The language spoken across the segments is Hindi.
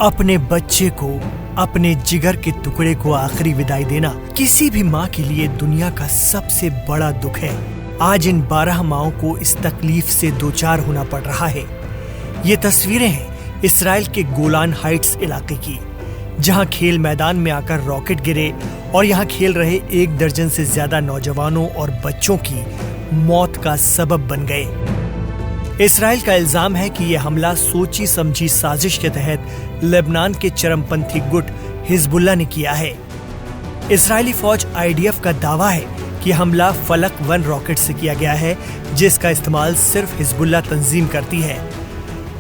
अपने बच्चे को, अपने जिगर के टुकड़े को आखिरी विदाई देना किसी भी माँ के लिए दुनिया का सबसे बड़ा दुख है। आज इन 12 माँओं को इस तकलीफ से दोचार होना पड़ रहा है। ये तस्वीरें हैं इसराइल के गोलान हाइट्स इलाके की, जहां खेल मैदान में आकर रॉकेट गिरे और यहां खेल रहे 1 दर्जन से ज्यादा नौजवानों और बच्चों की मौत का सबब बन गए। इसराइल का इल्जाम है कि यह हमला सोची समझी साजिश के तहत लेबनान के चरमपंथी गुट हिजबुल्लाह ने किया है। इस्राएली फौज IDF का दावा है कि हमला फलक 1 रॉकेट से किया गया है, जिसका इस्तेमाल सिर्फ हिजबुल्लाह तंजीम करती है।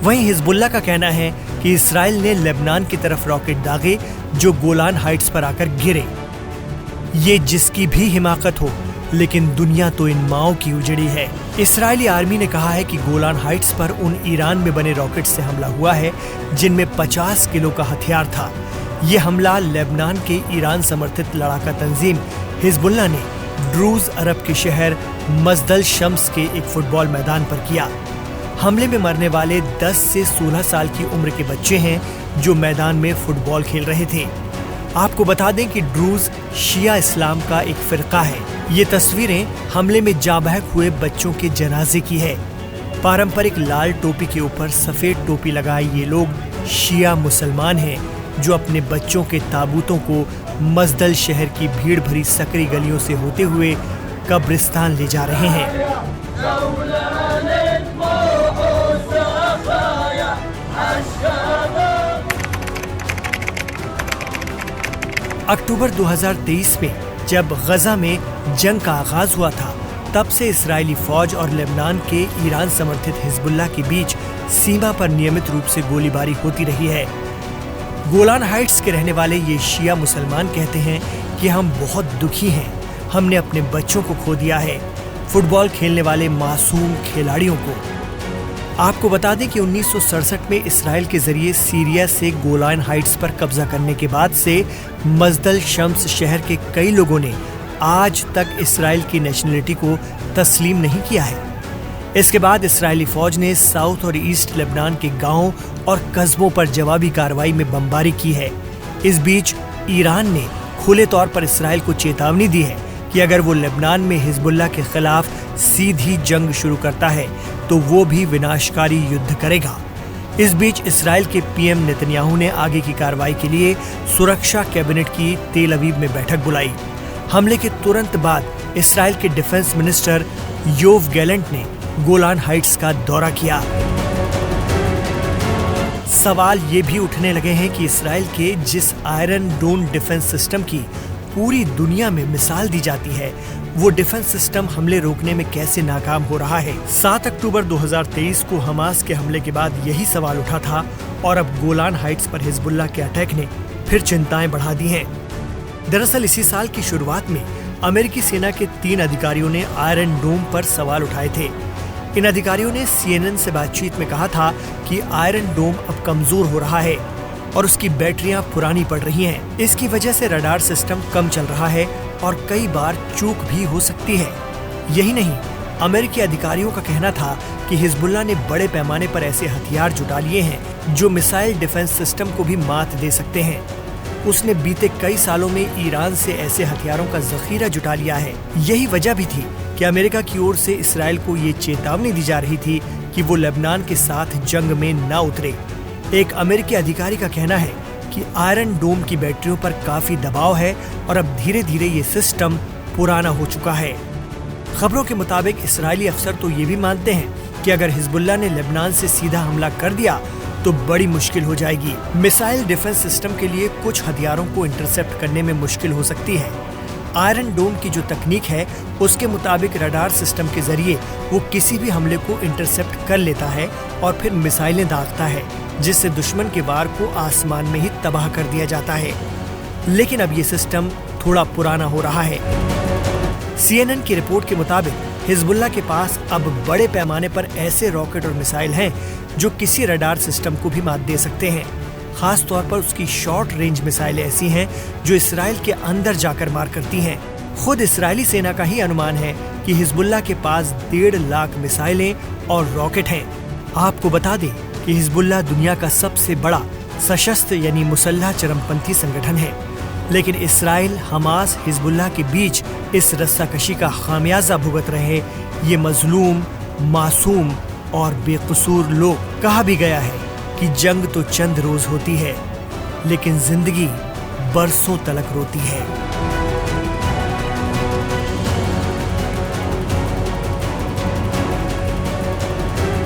वहीं हिजबुल्लाह का कहना है कि इसराइल ने लेबनान की तरफ रॉकेट दागे जो गोलान हाइट्स पर आकर गिरे। ये जिसकी भी हिमाकत हो, लेकिन दुनिया तो इन माओं की उजड़ी है। इस्राएली आर्मी ने कहा है कि गोलान हाइट्स पर उन ईरान में बने रॉकेट से हमला हुआ है जिनमें 50 किलो का हथियार था। ये हमला लेबनान के ईरान समर्थित लड़ाका तंजीम हिजबुल्लाह ने ड्रूज अरब के शहर मस्दल शम्स के एक फुटबॉल मैदान पर किया। हमले में मरने वाले 10 से 16 साल की उम्र के बच्चे हैं जो मैदान में फुटबॉल खेल रहे थे। आपको बता दें कि ड्रूज शिया इस्लाम का एक फिरका है। ये तस्वीरें हमले में जाबहक हुए बच्चों के जनाजे की है। पारंपरिक लाल टोपी के ऊपर सफेद टोपी लगाए ये लोग शिया मुसलमान हैं जो अपने बच्चों के ताबूतों को मस्दल शहर की भीड़ भरी सकरी गलियों से होते हुए कब्रिस्तान ले जा रहे हैं। अक्टूबर 2023 में जब गजा में जंग का आगाज हुआ था, तब से इस्राएली फौज और लेबनान के ईरान समर्थित हिजबुल्लाह के बीच सीमा पर नियमित रूप से गोलीबारी होती रही है। गोलान हाइट्स के रहने वाले ये शिया मुसलमान कहते हैं कि हम बहुत दुखी हैं, हमने अपने बच्चों को खो दिया है, फुटबॉल खेलने वाले मासूम खिलाड़ियों को। आपको बता दें कि 1967 में इसराइल के जरिए सीरिया से गोलान हाइट्स पर कब्जा करने के बाद से मस्दल शम्स शहर के कई लोगों ने आज तक इसराइल की नेशनलिटी को तस्लीम नहीं किया है। इसके बाद इसराइली फौज ने साउथ और ईस्ट लेबनान के गांवों और कस्बों पर जवाबी कार्रवाई में बमबारी की है। इस बीच ईरान ने खुले तौर पर इसराइल को चेतावनी दी है कि अगर वो लेबनान में हिजबुल्लाह के खिलाफ सीधी जंग शुरू करता है तो वो भी विनाशकारी युद्ध करेगा। इस बीच इसराइल के PM नेतन्याहू ने आगे की कार्रवाई के लिए सुरक्षा कैबिनेट की तेल अवीव में बैठक बुलाई। हमले के तुरंत बाद इसराइल के डिफेंस मिनिस्टर योव गैलेंट ने गोलान हाइट्स का दौरा किया। सवाल ये भी उठने लगे हैं कि इसराइल के जिस आयरन डोम डिफेंस सिस्टम की पूरी दुनिया में मिसाल दी जाती है, वो डिफेंस सिस्टम हमले रोकने में कैसे नाकाम हो रहा है। 7 अक्टूबर 2023 को हमास के हमले के बाद यही सवाल उठा था और अब गोलान हाइट्स पर हिजबुल्लाह के अटैक ने फिर चिंताएं बढ़ा दी हैं। दरअसल इसी साल की शुरुआत में अमेरिकी सेना के 3 अधिकारियों ने आयरन डोम पर सवाल उठाए थे। इन अधिकारियों ने CNN से बातचीत में कहा था कि आयरन डोम अब कमजोर हो रहा है और उसकी बैटरियां पुरानी पड़ रही हैं। इसकी वजह से रडार सिस्टम कम चल रहा है और कई बार चूक भी हो सकती है। यही नहीं, अमेरिकी अधिकारियों का कहना था कि हिजबुल्लाह ने बड़े पैमाने पर ऐसे हथियार जुटा लिए हैं जो मिसाइल डिफेंस सिस्टम को भी मात दे सकते हैं। उसने बीते कई सालों में ईरान से ऐसे हथियारों का जखीरा जुटा लिया है। यही वजह भी थी कि अमेरिका की ओर से इसराइल को ये चेतावनी दी जा रही थी कि वो लेबनान के साथ जंग में न उतरे। एक अमेरिकी अधिकारी का कहना है कि आयरन डोम की बैटरियों पर काफी दबाव है और अब धीरे धीरे ये सिस्टम पुराना हो चुका है। खबरों के मुताबिक इसराइली अफसर तो ये भी मानते हैं कि अगर हिजबुल्लाह ने लेबनान से सीधा हमला कर दिया तो बड़ी मुश्किल हो जाएगी। मिसाइल डिफेंस सिस्टम के लिए कुछ हथियारों को इंटरसेप्ट करने में मुश्किल हो सकती है। आयरन डोम की जो तकनीक है, उसके मुताबिक रडार सिस्टम के जरिए वो किसी भी हमले को इंटरसेप्ट कर लेता है और फिर मिसाइलें दागता है, जिससे दुश्मन के वार को आसमान में ही तबाह कर दिया जाता है। लेकिन अब ये सिस्टम थोड़ा पुराना हो रहा है। CNN की रिपोर्ट के मुताबिक हिजबुल्लाह के पास अब बड़े पैमाने पर ऐसे रॉकेट और मिसाइल हैं जो किसी रडार सिस्टम को भी मात दे सकते हैं। खास तौर पर उसकी शॉर्ट रेंज मिसाइल ऐसी हैं जो इसराइल के अंदर जाकर मार करती हैं। खुद इसराइली सेना का ही अनुमान है कि हिजबुल्लाह के पास 1.5 लाख मिसाइलें और रॉकेट हैं। आपको बता दें कि हिजबुल्लाह दुनिया का सबसे बड़ा सशस्त्र यानी मुसल्लह चरमपंथी संगठन है। लेकिन इसराइल, हमास, हिजबुल्लाह के बीच इस रस्साकशी का खामियाजा भुगत रहे ये मजलूम, मासूम और बेकसूर लोग। कहा भी गया है कि जंग तो चंद रोज होती है, लेकिन जिंदगी बरसों तलक रोती है।